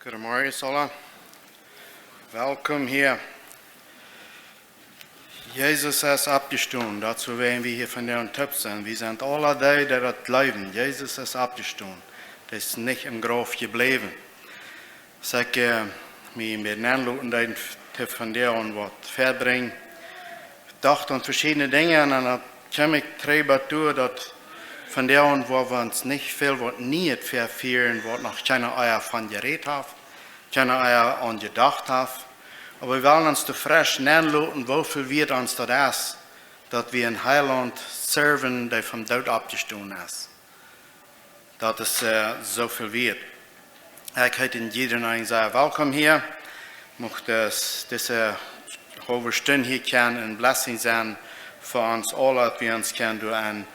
Goedemorgen allen. Welkom hier. Jezus ist abgestorben, dazu werden wir hier von der Tipp sein. Wir sind alle die das leben. Jesus ist abgestorben. Der ist nicht im Grab geblieben. Sag mir mit den Anleuten, die von der und was verbringen. Ich dachte an verschiedene Dinge und dann kam ich drüber durch, dass von der und wo wir uns nicht viel nie verfehlen, was noch keine Eier von geredet haben, keine Eier an gedacht haben. Aber wir wollen uns zu frisch anlassen, wofür wird uns das ist, dass wir ein Heiland serven, der vom Tod abgestorben ist. Das ist so viel wert. Ich hätte jeden einen sehr willkommen hier. Ich möchte diese halbe Stunde hier eine Blessing sein für uns alle, dass wir uns durch ein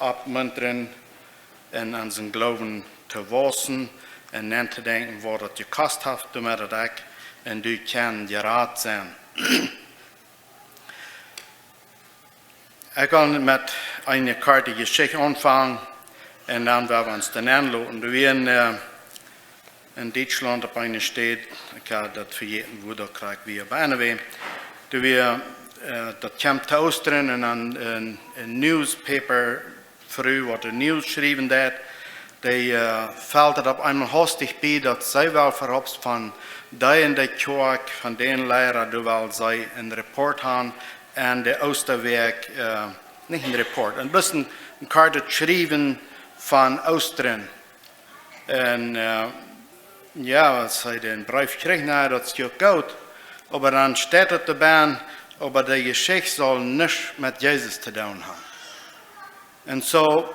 abmuntern in unseren Glauben zu wachsen und nicht zu denken, was das gekostet hat, damit das und du kannst gerat sein. Ich will mit einer Karte Geschichte anfangen und dann werden wir uns dann anlassen. Wir in Deutschland auf einer Stadt, ich habe das vergessen, wo das kriegt wir bei einer Weg. Das kommt zu Ostern und ein Newspaper früh, was die News schreiben hat, die fällt auf einmal hastig bei, dass sie wel verhofft von der in der Kirche, von den Lehrern, die weil sie einen Report haben, und der Osterwerk, nicht ein Report, ein bisschen eine Karte geschrieben von Ostern. Und ja, als sie den Brief kriegen, das ist ja gut, aber dann steht es dabei, aber die Geschichte soll nichts mit Jesus zu tun haben. Und so,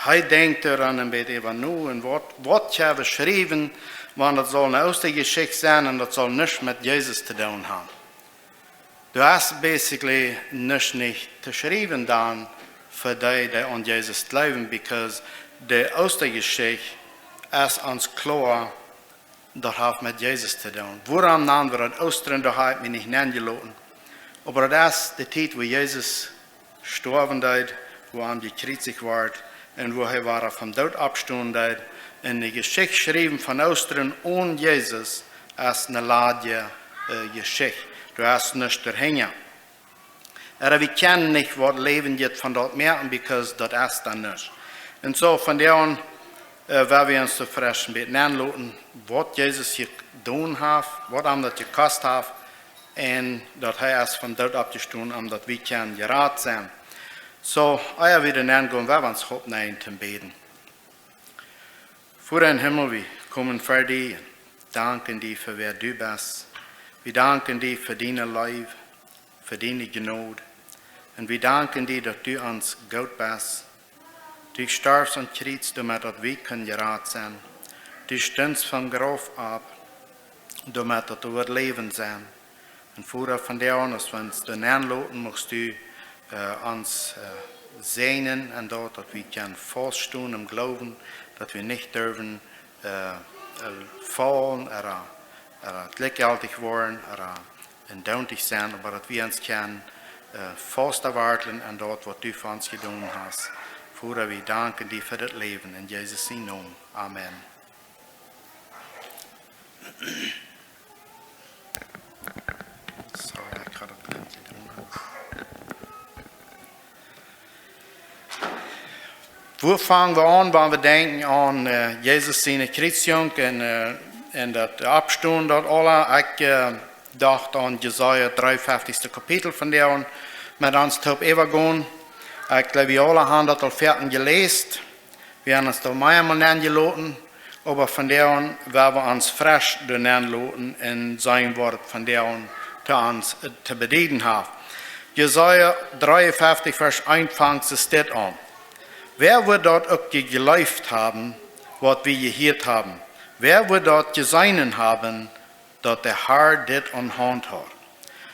er denkt daran ein bisschen über nu und was ich habe geschrieben, weil das soll eine Ostergeschichte sein und das soll nichts mit Jesus zu tun haben. Du hast basically nicht zu schreiben dann für die an Jesus glauben, because die Ostergeschichte ist uns klar, das hat mit Jesus zu tun. Woran nennen wir das Ostern, da hat mich nicht angelassen. Aber das ist die Zeit, wo Jesus gestorben ist, wo er gekreuzigt wurde und wo er war vom Tod abgestorben ist. Und die Geschichte geschrieben von Ostern und Jesus ist eine ladie Geschichte. Du hast nichts dahinter. Aber wir können nicht, was Leben jetzt von dort merken, because das ist dann nicht. Und so von der an, weil wir uns so frisch ein bisschen anlassen, was Jesus hier getan hat, was ihm das gekostet hat, und dass er ist von dort abgestorben, und dass wir können gerat sein. So, ich wieder angehen, wir uns aufnehmen zum Beten. Vater im Himmel, wir kommen vor dir und danken dir für wer du bist. Wir danken dir für deine Liebe, für deine Gnade. Und wir danken dir, dass du uns gut bist. Du starbst und kriegst, damit wir können gerat sein. Du stehst vom Grab ab, damit du wird leben sein. Und Vater, von der an, als wir uns dann anlassen, musst du uns sehnen und dort, dass wir können feststehen im Glauben, dass wir nicht dürfen fallen oder gleichgültig werden oder entdautig sein, aber dass wir uns können fest erwarten an dort, was du für uns getan hast. Vater, wir danken dir für das Leben. In Jesus' Namen. Amen. Sorry, ich kann das nicht tun. Wo fangen wir an, wenn wir denken an Jesus seine Kreuzung und das Abstund dort alle? Ich dachte an Jesaja 53. Kapitel von der und mit uns top übergehen. Ich glaube, wir alle haben das al fertig gelesen. Wir haben uns da mehrmals angelassen, aber von der an werden wir uns frisch anlassen und sein Wort von der an zu uns zu bedienen haben. Jesaja 53, Vers 1 fängt es dort an. Wer wird dort auch geläuft haben, was wir gehört haben? Wer wird dort gesehen haben, dass der Herr das an Hand hat?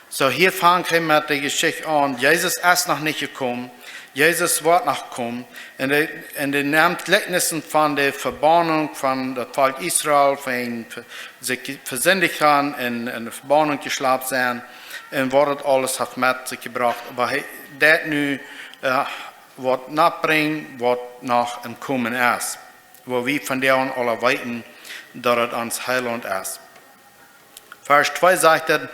So, hier fangen wir mit der Geschichte an. Jesus ist noch nicht gekommen. Jesus wird noch kommen. Und er nimmt Gleichnissen von der Verbannung von dem Volk Israel, von sich versündigt haben, in der Verbannung geschlafen sind, und was alles hat mit sich gebracht. Aber das nu was nachbringt, was nach im Kommen ist. Wo wir von der an alle weiten, dat het ons heiland is. Vers 2 sagt er,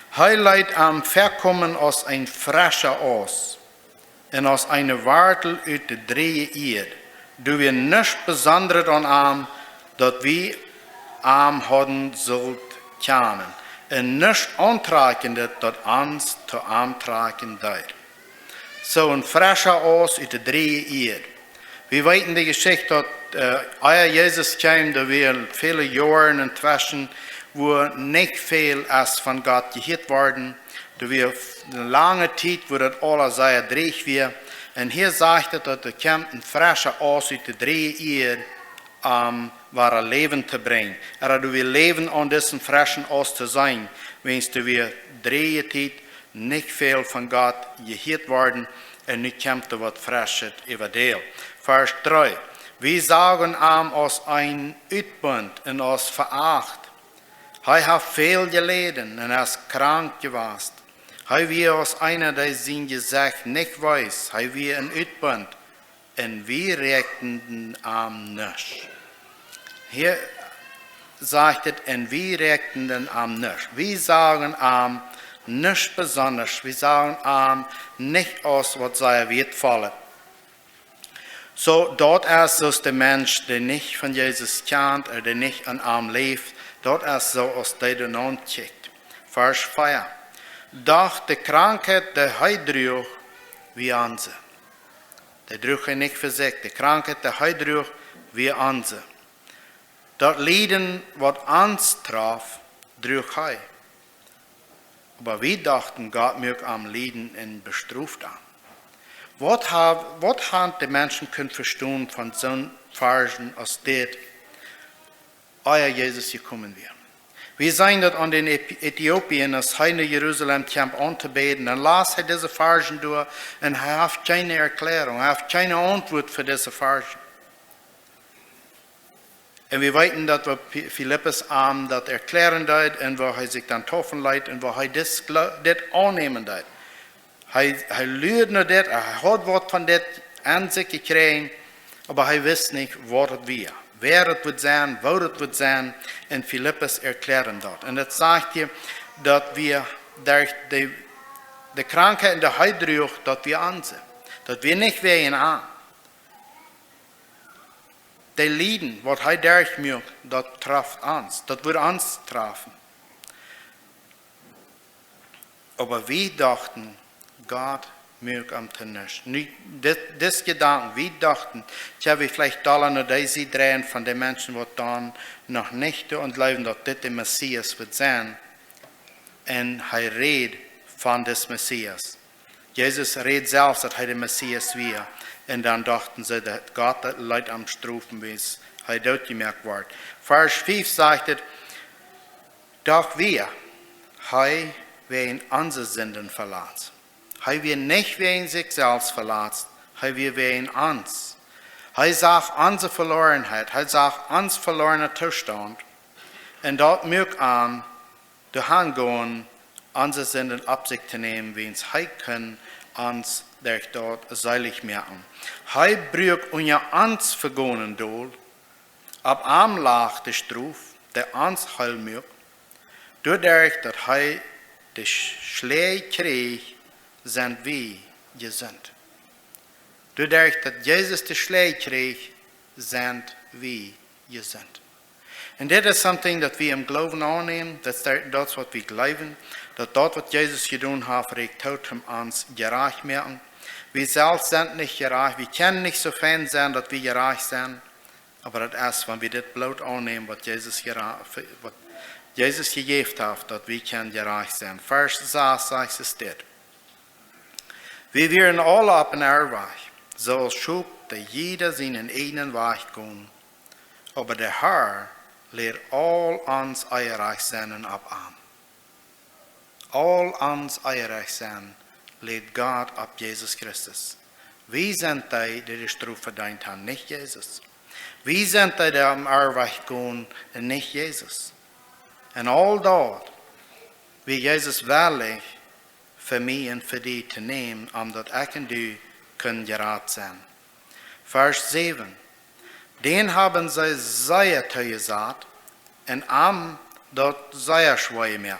hij leidt am verkommen aus ein frischer aus, en aus eine Wartel uit de drieën eerd. Du wir nichts Besonderes an am, dat wir am hadden zult kennen. En nichts antrakende dat ons te aantraken deed. So ein frischer aus uit de drieën eerd. Wir weten die Geschichte, dat als Jesus kwam, da wir viele Jahre inzwischen, wo nicht viel als von Gott gehört worden. Da wir eine lange Zeit, wo das alles sehr dreig war. Und hier sagt er, dass er kommt ein frischer aus uit de drieën eerd, waar Leben te brengen. Er du wir leben an diesem frischen aus zu sein, wenn wir drieën tijd nicht viel von Gott gehört worden und nu kommt er wat frisches über Deel. Vers 3. Wir sagen aus ein Uitbund und aus Veracht. Hij hat viel geleden und ist krank gewesen. Hij wie aus einer, der sein Gesicht nicht weiß. Hij wie ein Uitbund und wir reckten den Arm nicht. Hier sagt es, und wir reckten den Arm nicht. Wir sagen Arm nicht besonders. Wir sagen Arm nicht aus, was sei wird fallen. So, dort ist so der Mensch, der nicht von Jesus kennt, oder der nicht an Arm lebt, dort ist so, aus der du non checkt. Vers 4. Doch die Krankheit, der hij droeg, wie onze. Der droeg hij nicht für sich. Die Krankheit, der hij droeg, wie onze. Dat Leiden, wat ons traf, droeg hij. Aber wir dachten, Gott möge am Leiden und bestraft an. Was haben die Menschen können verstehen von so Versen als das, euer Jesus gekommen wäre? Wir sehen das an den Äthiopien, als er in Jerusalem kam anzubeten, dann las er diese Versen durch und er hat keine Erklärung, er hat keine Antwort für diese Versen. Und wir weten, dass Philippus das erklären deed und wo er sich dann taufen leidt und wo er das annehmen deed. Er lügt nur das, er hat was von das an sich gekriegt, aber er weiß nicht, was es wäre. Wer es wird sein, wo es wird sein, und Philippus erklären dort. Und das sagt hier, dass wir durch die Krankheit in der Heidrüch, dass wir ansehen, dass wir nicht wehen an. Die Leiden, was er durchmacht, das trifft uns, das wird uns treffen. Aber wir dachten, Gott möge am Tisch. Das Gedanken, wir dachten, ja, wir vielleicht da nur diese drehen von den Menschen, die dann noch nicht und leben, dass das der Messias wird sein. Und er redet von des Messias. Jesus redet selbst, dass er der Messias wäre. Und dann dachten sie, dass Gott das Leid am Strufen, wie es dort gemerkt wird. Vers 5 sagt es, doch wir, werden unsere Sünden verlassen. Er wird nicht wegen sich selbst verlassen, er wird wegen uns. Er sagt unsere Verlorenheit, er sagt uns verlorener Zustand. Und dort mögt an, durch Hangehen, unsere Sünden ab sich zu nehmen, wie er kann uns durch dort seilig merken. Er brügt unser uns vergonnen Dol, ab am lag der Struf, der uns heil mögt, dadurch, dass er die Schläge kriegt, sind wir gesund. Dadurch, dass Jesus die Schläge kriegt, sind wir gesund. Und das ist something that wir im Glauben annehmen, das ist was wir glauben, dass dort, was Jesus getan hat, regt uns gerecht merken. Wir selbst sind nicht gerecht, wir können nicht so fan sein, dass wir gerecht sind, aber das ist, wenn wir das Blut annehmen, was Jesus gegeben hat, dass wir gerecht sein. Vers 6 sagt es das. Wir werden alle ab in der Weg, so als schub, der jeder seinen eigenen Weg gehen. Aber der Herr lehrt all uns eierreich sein ab an. All uns eierreich sein lehrt Gott ab Jesus Christus. Wir sind die, die Straf verdient haben, nicht Jesus. Wir sind die, die am Irrweg gehen, und nicht Jesus. Und all dort, wie Jesus wahrlich für mich und für dich zu nehmen, dass ich und du können gerat sein. Vers 7. Den haben sie sehr teuer gesagt, en arm dat sehr schwer mehr.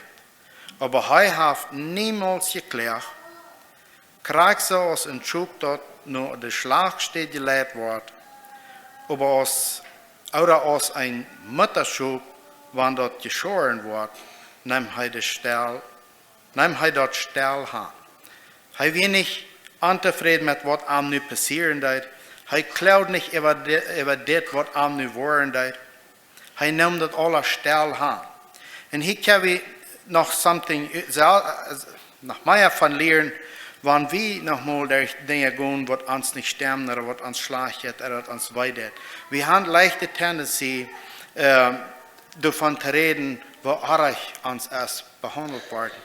Aber hij hat niemals geklärt, krijgt ze als een Schub dat nur de Schlag steht gelegt wordt, aber als ein Mutterschub, wann dort geschoren wird, nimmt hij dat Stell aan. Hij wil niet ontevreden met wat am nu passieren deed. Hij klaut niet over dit wat am nu worden deed. Hij neemt dat alle Stell aan. En hier kan we nog something, nog meer van leren, wanneer we nog mal durch Dinge gehen, wat ons niet stemmen, oder wat ons schlecht hat, oder wat ons weidet. We haben leichte Tendency, davon te reden, wo arg ons es behandelt worden.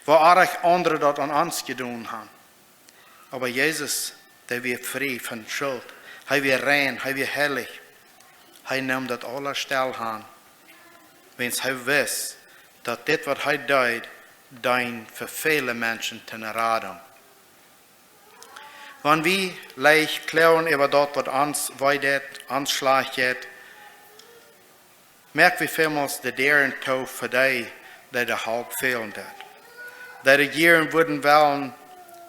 Wo arg andere dat an ons gedaan haben. Aber Jesus, der wird frei von Schuld. Hij wird rein, hij wird heilig. Hij nimmt dat alle Stell aan. Wens hij wist, dat dit wat hij deed, dein für viele Menschen ten Radung. Wenn wir leicht klauen über das, was uns weidet, uns schlägt, merken wir vielmals, dass deren Tod für die, die der halb fehlen hat. Die Regierungen würden wollen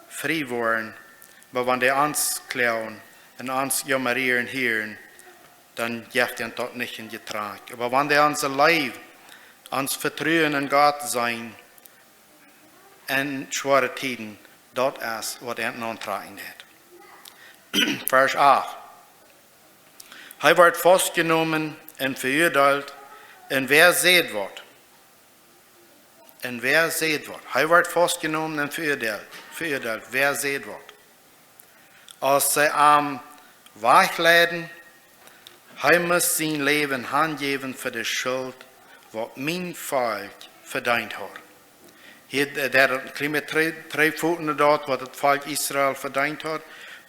frei worden, aber wenn die uns klauen und uns jammerieren hier, dann gibt ihnen das nicht in Getrag. Aber wenn die unser Leib, uns Vertrauen in Gott sein, in schwere Tiden, das ist, was er antragen hat. Vers 8. Hij wordt vastgenomen en veroordeeld, en wer seht wordt. En wer seht wordt. Hij wordt vastgenomen en veroordeeld, wer seht wordt. Als zij am wegleiden, hij muss zijn leven handgeven voor de schuld, wat mijn volk verdiend had. Hier, der kleine drie voeten dort, wat het volk Israël verdiend had,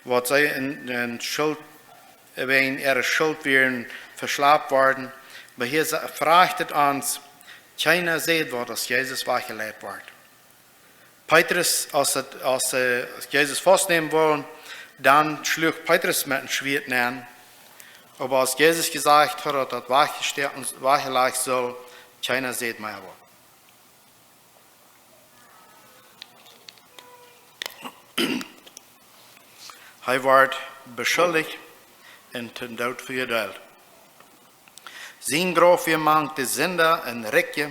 wat zij in schuld, wegen ihrer Schuld werden verslaapt worden. Aber hier fragt es uns, keiner sieht, wo das Jesus weggelegt wird. Petrus, als Jesus festnehmen wollen, dann schlug Petrus mit dem Schwert an. Aber als Jesus gesagt hat, dass weggelegt soll, keiner sieht mehr. Hij wordt beschuldigd en ten dood veroordeeld. Zijn grove mank de zinde en rekje,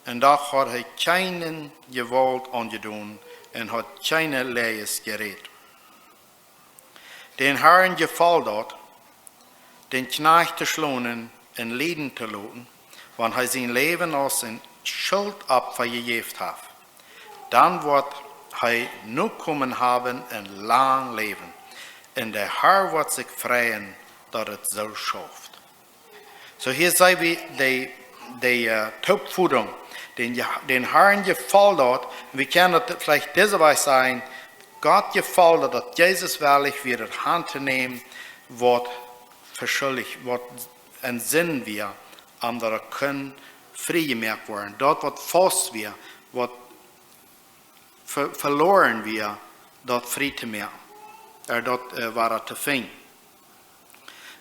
en dat had hij keinen gewalt aangedaan en had keine lees gereed. Den Herrn gefällt dat, den Knecht te schlonen en lijden te laten, want hij zijn leven als een Schuldopfer gegeven heeft. Dan wordt hij nu komen hebben een lang leven. En de Herr wordt zich vrijen dat het zo schafft. So hier zien we de topvoeding. Den Herrn gefällt dat. We kunnen het vielleicht deze weise zijn. Gott gefällt dat Jesus wellig weer het hand te nemen. Wat verschuldigd, wat een zin weer. Omdat kunnen vrijgemaakt worden. Dat wat vast weer. Wat verloren weer. Dat vrij te maken. Dat waren te vinden.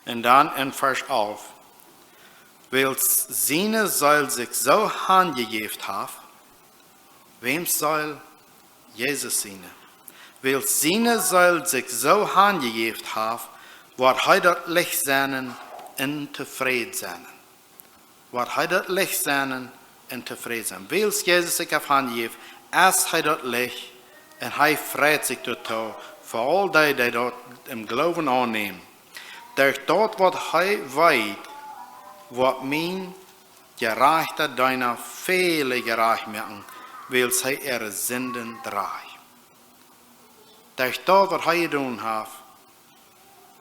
En dan in vers 11. Wils zijne zal zich zo handgegeven heeft. Wem zal? Jezus zijne. Wils zijne zal zich zo handgegeven heeft. Wordt hij dat licht zijn en tevreden zijn. Wordt hij dat licht zijn en tevreden zijn. Wils Jezus zich heeft handgegeven. Als hij dat licht. En hij vrede zich tot voor al die dat im geloven aannemen. Durch dat wat hij weet, wat mijn gerechte deiner vele gerecht maken, wil hij er zinden draaien. Durch dat wat hij gedaan heeft,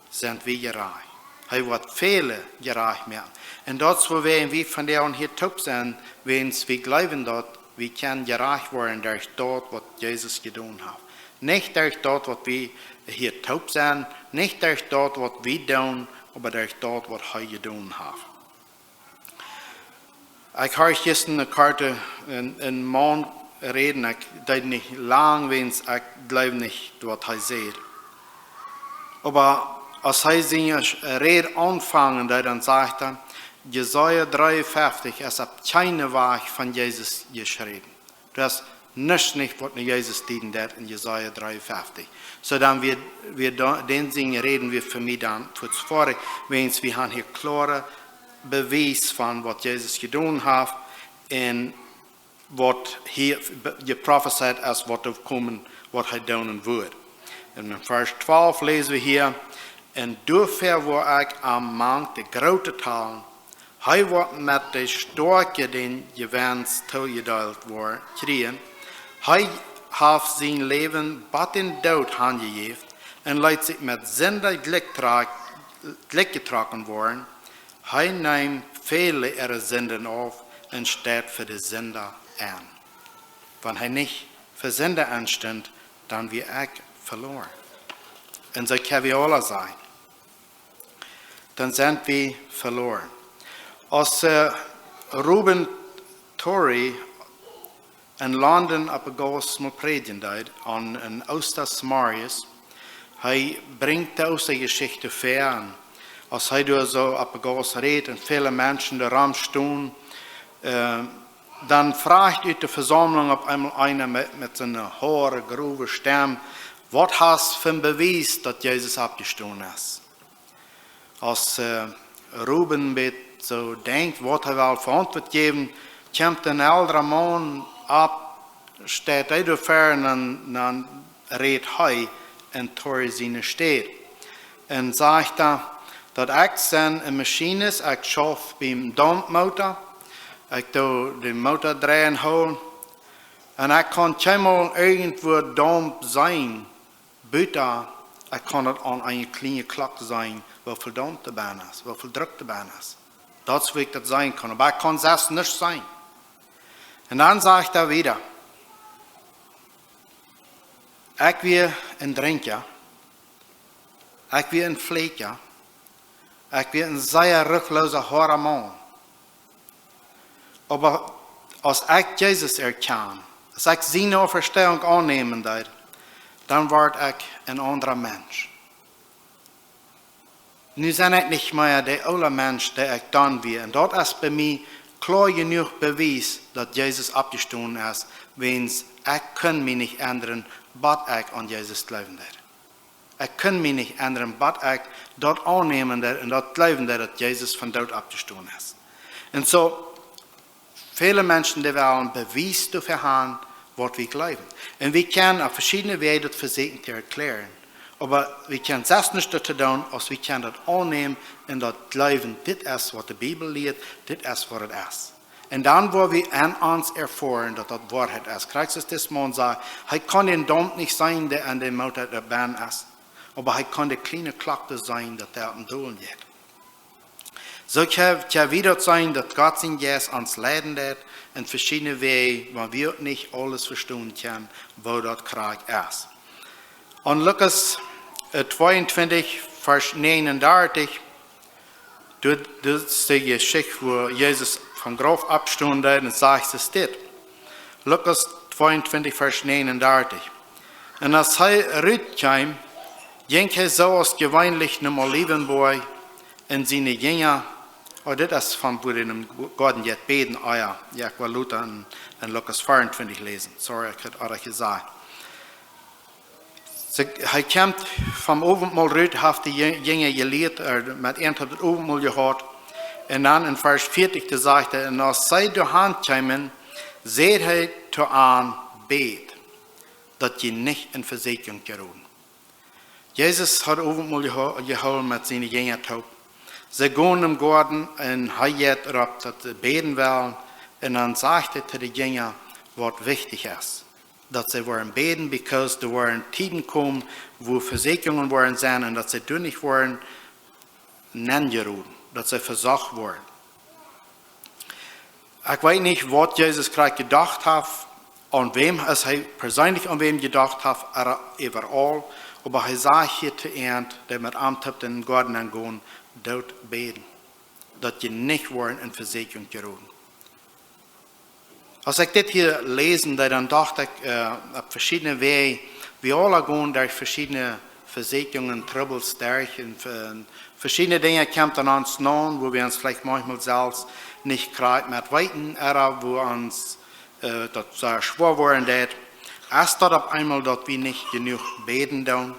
zijn we gerecht. Hij wordt vele gerecht maken. En dat is waar we van der hier top zijn, wens we geloven dat we kan gerecht worden durch dat wat Jezus gedaan heeft. Nicht durch das, was wir hier taub sind, nicht durch das, was wir tun, aber durch das, was er getan hat. Ich habe gestern eine Karte in Mann reden, ich deed nicht lang, wenn ich glaube nicht, was er sagt. Aber als er seine Rede anfangen, dann sagt er, Jesaja 53 ist ab keine Weg von Jesus geschrieben. Das ist nicht, was Jesus dienen hat in Jesaja 53. So dann wir den Dingen reden wir für mich dann zuvor, wenn wir haben hier klare Beweis von, was Jesus getan hat und was hier geprophezeit ist, was kommen, was er tun wird. In Vers 12 lesen wir hier, en dürfen wir ich am Mann de grote Talen, hij wordt met de storke den gewens toegedeeld wordt, kriegen, hij heeft zijn leven bat in dood aangegeven en laat zich met zinder gelijk getrokken worden. Hij neemt vele ihrer zinden auf en staat voor de zinder aan. Wenn hij niet voor zinder aanstond, dan wie ik verloren. En zo kan we alle zijn. Dan zijn we verloren. Als Ruben Torrey in Londen op een goos moet predigen deed, aan een Ooster-Marius, hij brengt de Oostergeschichte ver. Als hij door zo op een goos redt en viele mensen de ram staan, dan vraagt uit de verzameling op eenmaal einer met zijn hohe, grove stem, wat has voor een bewijs dat Jezus opgestaan is. Als Ruben zo denkt, wat hij wel voor antwoord geven, komt een oudere man op, staat hij door ver en dan redt hij en Torrey zijn steed. En zegt dat ik zijn een machine is, ik schaf bij een dampmotor, ik doe de motor draaien houden en ik kan helemaal irgendwo damp zijn, buiten, ik kan het aan een kleine klok zijn, hoeveel damp de baan is, hoeveel druk de baan is. Dat is wie ik dat zijn kan, maar ik kan zelfs niet zijn. En dan zegt hij weer, ik weer een drinkje, ik weer een vleekje, ik weer een zeer rugloze horre man. Maar als ik Jezus erken, als ik zijn overstelling aannemen deed, dan word ik een andere mens. Nu ben ik niet meer de oude mens die ik dan weer. En dat is bij mij klaar genoeg bewijs dat Jezus opgestaan is. Wens ik kan mij niet ändern, wat ik aan Jezus geloven deed. Ik kan mij niet ändern, wat ik dat aannemen deed en dat geloven deed dat Jezus van dood opgestaan is. En zo, viele mensen die willen een bewijs te verhaan wat we geloven. En we kunnen op verschillende wijzen dat verzekerd te erklären. Maar we kunnen zelfs niet dat doen als we kunnen dat aannemen en dat geloven, dit is wat de Bijbel leert, dit is wat het is. En dan worden we aan ons ervaren dat dat waarheid is. Christus dit man zei, hij kan den damp niet zijn die aan de motor der baan is. Maar hij kan de kleine klokte zijn dat hij op een doel heeft. Zo kan we dat zijn dat God zijn geest ons leiden deed in verschillende wegen, waar we ook niet alles verstaan kunnen, waar dat krijg is. En Lucas 22, vers 39, dat is de geschichte waar Jezus van graf opstond en zegt es dit. Lucas 22, vers 39. En als hij uitkwam, ging hij zoals gewöhnlich naar Olivenboy en zijn Jünger. Oh, dit is van waar in Gordon jet beden. Oh ja, ik wil Luther en Lucas 24 lezen. Sorry, ik had het gezegd. Hij komt van Ovenmol uit, heeft de Jünger geleerd, met een heeft het Ovenmol gehad. En dan in vers 40 zegt hij, en als zij door hand kwamen, zei hij te aan, beet, dat je niet in verzekering geraakt. Jezus had Ovenmol gehouden met zijn Jünger toe. Ze gaan im Garten en hij gaat erop dat ze beden willen. En dan zegt hij te de Jünger wat wichtig is. Dat ze worden beden, because er waren tijden komen waar verzekeringen worden zijn en dat ze toen niet worden nengeroen. Dat ze verzacht worden. Ik weet niet wat Jezus Christus gedacht heeft, aan wem is hij persoonlijk aan wem gedacht heeft, overal. Maar hij zegt hier te eind, dat met aantapt in de garden en gaan, dood beden. Dat je niet wordt in verzekering geraakt. Als ik dit hier lezen, dan dacht ik op verschillende wegen, we alle gaan door verschillende Versägungen, Troubles, Stärken, verschiedene Dinge kommen an uns nach, wo wir uns vielleicht manchmal selbst nicht gerade mit weiten, wo uns das sehr schwer worden ist. Erst dort auf einmal, dass wir nicht genug beten tun.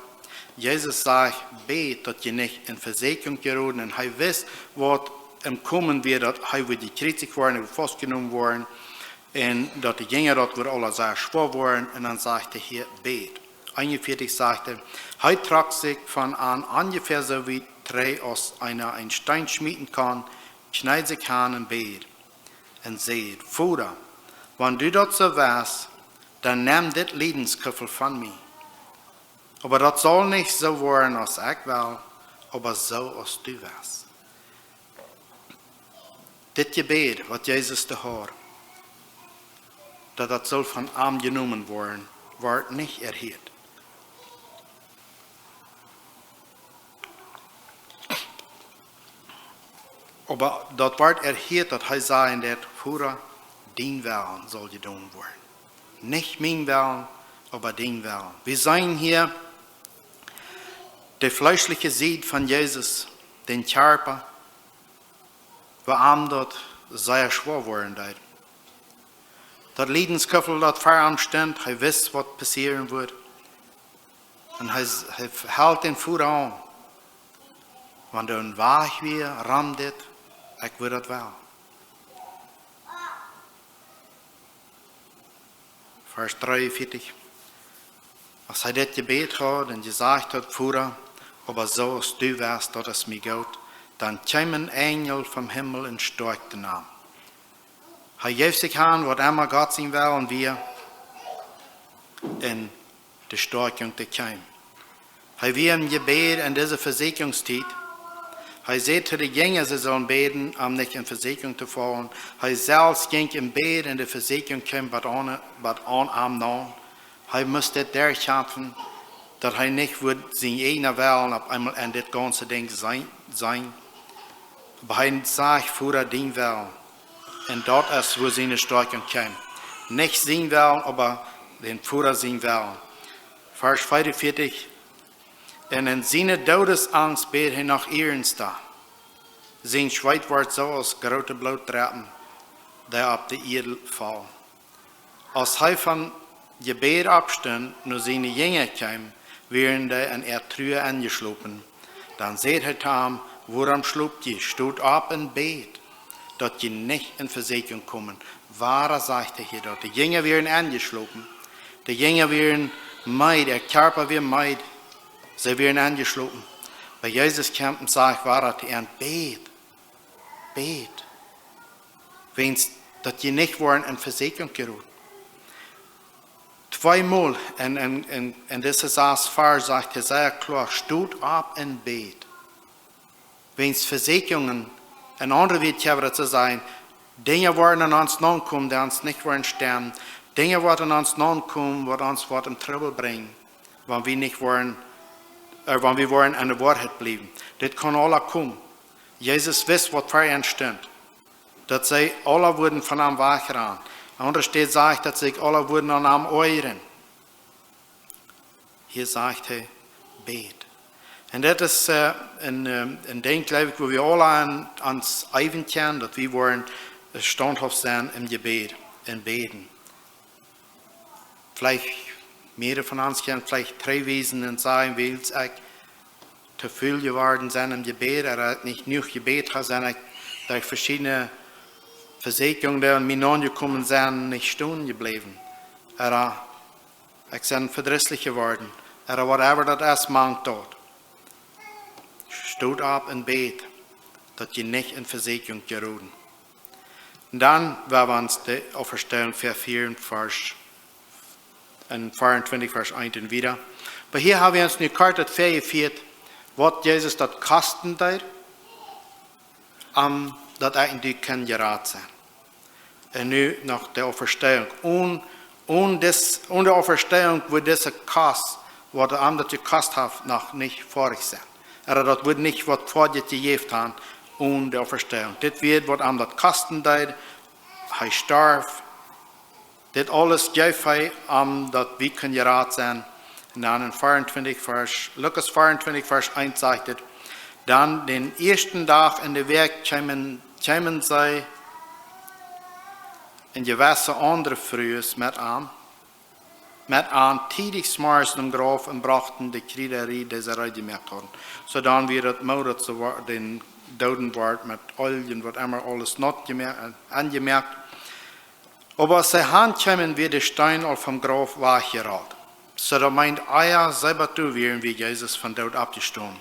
Jesus sagt, bet, dass ihr nicht in Versägung geraten. Und er wisst, was im Kommen wird, dass er wird gekriegt worden, festgenommen worden. Und dass die Jünger dort wird alle sehr schwer worden. Und dann sagte er hier, bet. 41 sagte, er tragt sich von an ungefähr so wie drei aus einer ein Stein schmieden kann, schneidet sich an und bet. Und seht, Vater, wenn du dort so wärst, dann nimm das Lebensküffel von mir. Aber das soll nicht so werden, als ich will, aber so, als du wärst. Das Gebet, was Jesus da hat, das soll von ihm genommen werden, wird nicht erhört. Aber das wird erhört, dass er sagt, dass Vater, dein Willen soll getan werden. Nicht mein Willen, aber dein Willen. Wir sehen hier der fleischliche Seed von Jesus, den Körper, wo ihm dort sehr schwer worden ist. Das Leidensköffel dort vor ihm stand, er wusste, was passieren wird. Und er hält den Fuß an. Wenn du ein Weg wir rammt, ich würde das wel. Vers 43. Als er das Gebet hat und gesagt hat, Vater, aber so als du wärst, dass es mir geht, dann kam ein Engel vom Himmel und stärkte ihn an. Er gibt sich an, was immer Gott sein will und wir in die Stärkung der kam. Er wir im Gebet in dieser Versicherungszeit. Er sagte die Jünger, sie sollen beten, um nicht in Versicherung zu fallen. Er selbst ging im Bett in die Versicherung kam, was an ihm nahm. Er musste durchkämpfen, dass er nicht wird sein eigener Willen auf einmal in das ganze Ding sein. Aber er sagt, Vater, dein Willen. Und dort ist, wo seine Stärkung kam. Nicht sein Willen, aber den Vater sein Willen. Vers 44. Und in seiner Todesangst bet er nach ihrens da. Sein Schweiß wird so als große Bluttreppen, der auf die Erde fallen. Als er von Gebet abstand, nur seine Jünger kam, wären die in er Trühe angeschlopen. Dann seht er tam, woran schlupt ihr, steht ab und bet, dass ihr nicht in Versägung kommen. Wahrer sagt er hier dort, die Jünger wären angeschlopen. Die Jünger wären meid, der Körper wäre meid. Sie werden angeschlossen. Bei Jesus kommt und sagt, war er bet. Bet. Wenn's, dass die nicht waren in Versägung geraten. Zweimal in dieser Vers sagt er sehr klar, steht ab und bet. Wenn's Versägungen, ein anderer wird ja zu sein, Dinge werden an uns nachkommen, die uns nicht werden sterben. Dinge werden an uns nachkommen, die uns in Trouble bringen, wenn wir nicht wollen, wenn wir wollen an der Wahrheit bleiben. Das kann alle kommen. Jesus weiß, was für ihn stimmt. Dass sie alle wurden von ihm weggerannt. Anders steht, sagt, dass sie alle wurden an ihm euren. Hier sagt er, bet. Und das ist ein Ding, glaube ich, wo wir alle ans Eiven kennen, dass wir wollen standhaft sein im Gebet, im Beten. Vielleicht mehrere von uns kennen vielleicht 3 Wesen und sagen, weil ich zu viel geworden sind im Gebet, hat nicht nur Gebet, sondern durch verschiedene Versägungen, die mir nachgekommen sind, nicht stehen geblieben. Ich bin verdrisslich geworden. Whatever das ist, mangt dort. Steht ab und bet, dass ihr nicht in Versägung geraten. Und dann werden wir uns die Auferstehung verfehlen, in 24, Vers 1 und wieder. Aber hier haben wir uns eine Karte vergeführt, was Jesus das kosten hat, dass eigentlich kein Gerät sein. Und nun nach der Auferstehung. Und der Auferstehung wird diese Kost, was der andere gekostet hat, noch nicht vorig sein. Das wird nicht, was vor dir gegeben haben, und der Auferstehung. Das wird, was am das kosten hat, er starb. Das alles gibt er, dass wir können Gerät sein. Und dann in 24 Vers, Lukas 24, Vers 1 sagt es, dann den ersten Tag in der Werk kämen sie in gewisse andere Frühes mit an tidig smars im Graf und brachten die Kriegerie, die sie reingemacht haben. So dann wird es Mord zu den Doden ward mit Olien, was immer alles not angemerkt. Aber sie Hand kämen wie der Stein auf vom Graf weggerollt. So da meint Eier selber zu werden, wie Jesus von dort abgestanden.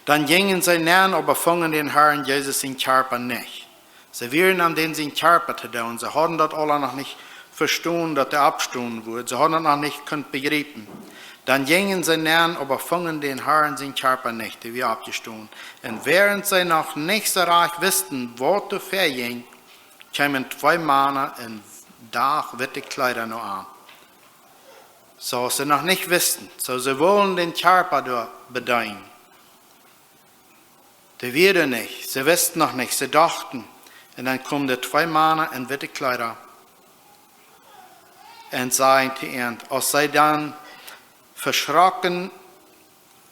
Dann gingen sie näher, aber fangen den Herrn Jesus in Körper nicht. Sie wären an den sein Körper zu tun. Sie haben das alle noch nicht verstanden, dass er abgestoßen wurde. Sie haben das noch nicht begriffen. Dann gingen sie näher, aber fangen den Herrn sein Körper nicht, wie abgestoßen. Und während sie noch nicht so reich wussten, wo zu verging, kamen 2 Männer in Dach witte Kleider noch an. So sie noch nicht wussten. So sie wollen den Körper dort bedeihen. Die werden nicht. Sie wussten noch nicht. Sie dachten. Und dann kommen die 2 Männer in witte Kleider und sagen zu ihnen, als sie dann verschrocken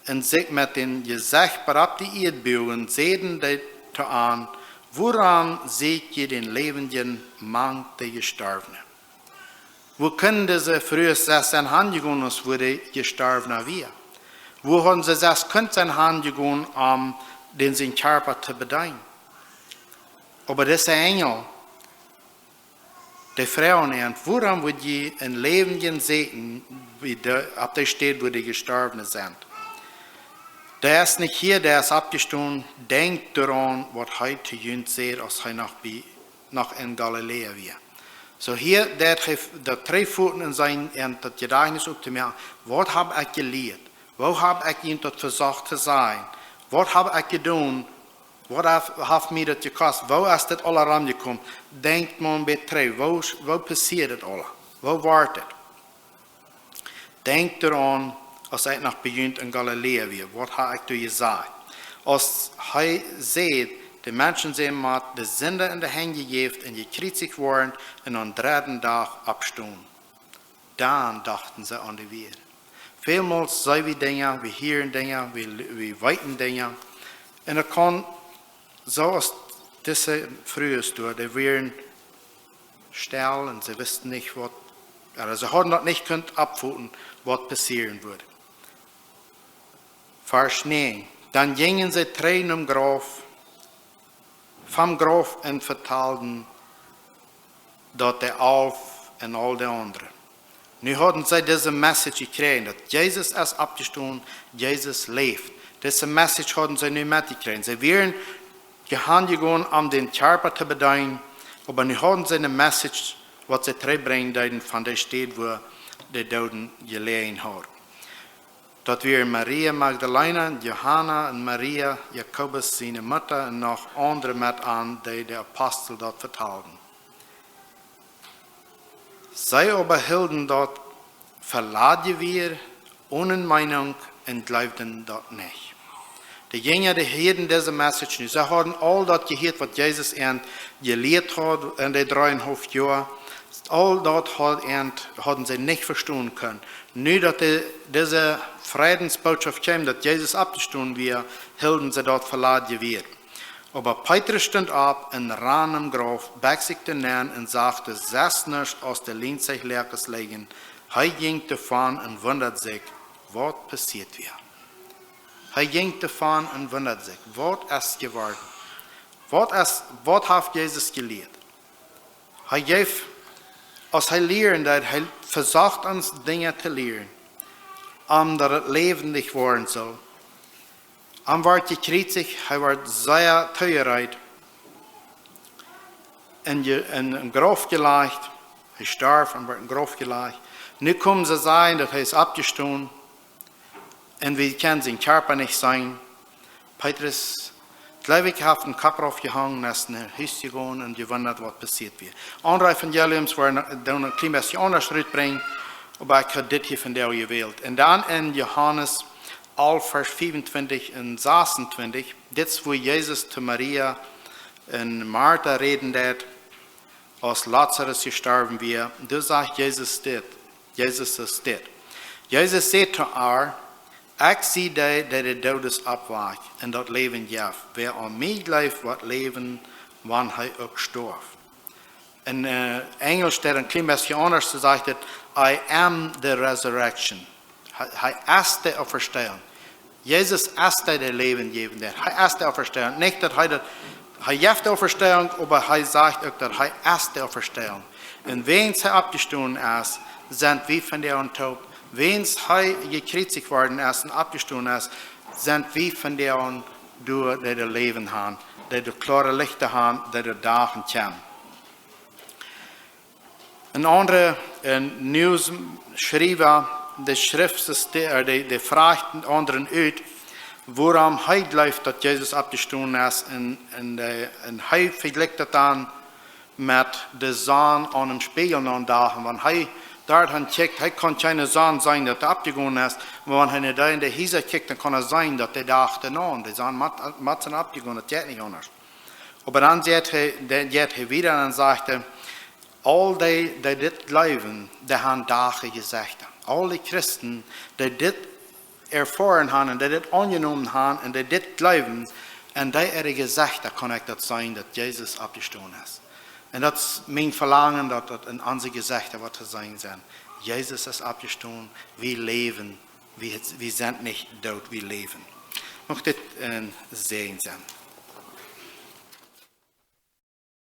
und sich mit dem Gesicht berab die Erdbögen sehen die an, woran seht ihr den Lebenden Mann der Gestorbenen? Wo können diese früher sein Hand gegangen, wo der Gestorbene wir? Wo haben sie das Kind sein Hand gegangen, den sein Körper zu bedeihen? Aber diese Engel, die Frauen, woran wird je ein Lebenden sehen, wie ab der steht, wo die Gestorbenen sind? Der ist nicht hier, der ist abgestoßen, denkt daran, was heute jüngst seht, als er noch in Galiläa war. So hier, der 3 Pfoten in sein das Gedächtnis auf dem Meer, was habe ich gelehrt? Wo habe ich ihm das versucht zu sein? Was habe ich getan? Was hat mir das gekostet? Wo ist das alle rangekommen? Denkt man bei 3, wo passiert das alle? Wo war das? Denkt daran, als ich noch beginnt in Galiläa war. Was habe ich dir gesagt? Als er sieht, die Menschen sehen mal, die Sünder in die Hände gegeben und gekreuzigt worden und am 3. Tag abstunden. Dann dachten sie an die Welt. Vielmals sehen wir Dinge, wir hören Dinge, wir weiten Dinge. Und er kann, so als diese früher tun, die wären still und sie wussten nicht, was, also sie haben das nicht abfuhren, was passieren würde. Vers 9. Dann gingen sie 3 im Graf, vom Graf und verteilten dort der auf und all die anderen. Nu hatten sie diese Message gekriegt, dass Jesus ist abgestanden, Jesus lebt. Diese Message hatten sie nicht mitgekriegt. Sie wären gegangen, um den Körper zu bedeihen, aber nu hatten sie eine Message, was sie bringen von der Stadt, wo die Toten gelegen haben. Dat weer Maria Magdalena, Johanna en Maria, Jakobus seine Mutter en nog andere met aan die de Apostel dat vertelden. Zij aber hielden dat verladen weer, ohne Meinung en geloofden dat niet. De Jünger, die hielden deze message niet. Ze hadden al dat gehoord wat Jezus en geleerd had in de 3,5 jaar. All dat hadden sie nicht verstehen können. Nur, dass diese Friedensbotschaft kam, dass Jesus abgestanden war, hielten sie dort verladen wird. Aber Petrus stand ab und ran im Graf, beugte näher und sagte, sess nicht aus der Linzig Lehrkes legen. Er ging davon und wundert sich, was passiert war. Er ging davon und wundert sich, was ist geworden? Was hat Jesus gelehrt? Er gab, als hij leert, dat hij versucht uns Dinge zu lehren, dat het levendig worden soll. Werd gekreuzigt, hij werd sehr teuerheid in een Graf gelegt, hij starb en werd in een Graf gelegt. Nu komen ze zeggen dat hij is abgestanden en we kunnen zijn Körper nicht sein. Petrus, glaube ich, hat den Kopf aufgehangen, ist in ein Haus gegangen und gewundert, was passiert wird. Andere Evangeliums waren dann ein klein bisschen anders bringen, aber ich habe das hier von der gewählt. Und dann in Johannes 11, Vers 25 und 26, das wo Jesus zu Maria und Martha reden hat, als Lazarus gestorben war, da sagt Jesus das. Jesus ist das. Jezus zei te haar, ik zie die de dodes opwacht en dat leven jaf. Wer aan mij blijft, wat leven, wanneer hij ook storf. In Engels staat een klein beetje anders, zegt het, I am the resurrection. Hij is de auferstehung. Jezus is de levengevende. Hij is de auferstehung. Niet dat hij heeft de auferstehung, maar hij zegt ook dat hij is de auferstehung. En wens hij opgestaan is, zijn we van de onthoop. Wens hij gekreuzigt worden is en opgestaan is, zijn we van de door de leven gaan. De klare lichten gaan, de dagen komen. Een andere nieuwsschrijver, de schriftste, de vraagt anderen uit waarom hij gelooft dat Jezus opgestaan is en hij vergelijkt dat dan met de zon aan een spiegel aan dagen. Want hij daar kijkt, hij kan geen zon zijn dat hij opgegaan is, maar wanneer hij daar in de hiezer kijkt, dan kan het zijn dat de dag daarna, de zon moet zijn opgegaan, dat gaat niet anders. Maar dan gaat hij weer en zegt hij, al die dit geloven, die hebben dagen gezegd. Al die christen die dit ervaren hebben en die dit aangenomen hebben en die dit geloven, en die er gezegd, dan kan ik dat zijn dat Jezus opgestaan is. En dat is mijn verlangen dat dat in onze gezegden wat gezegd zijn. Jezus is opgestaan, we leven, we zijn niet dood, we leven. Mag dit een zegen zijn.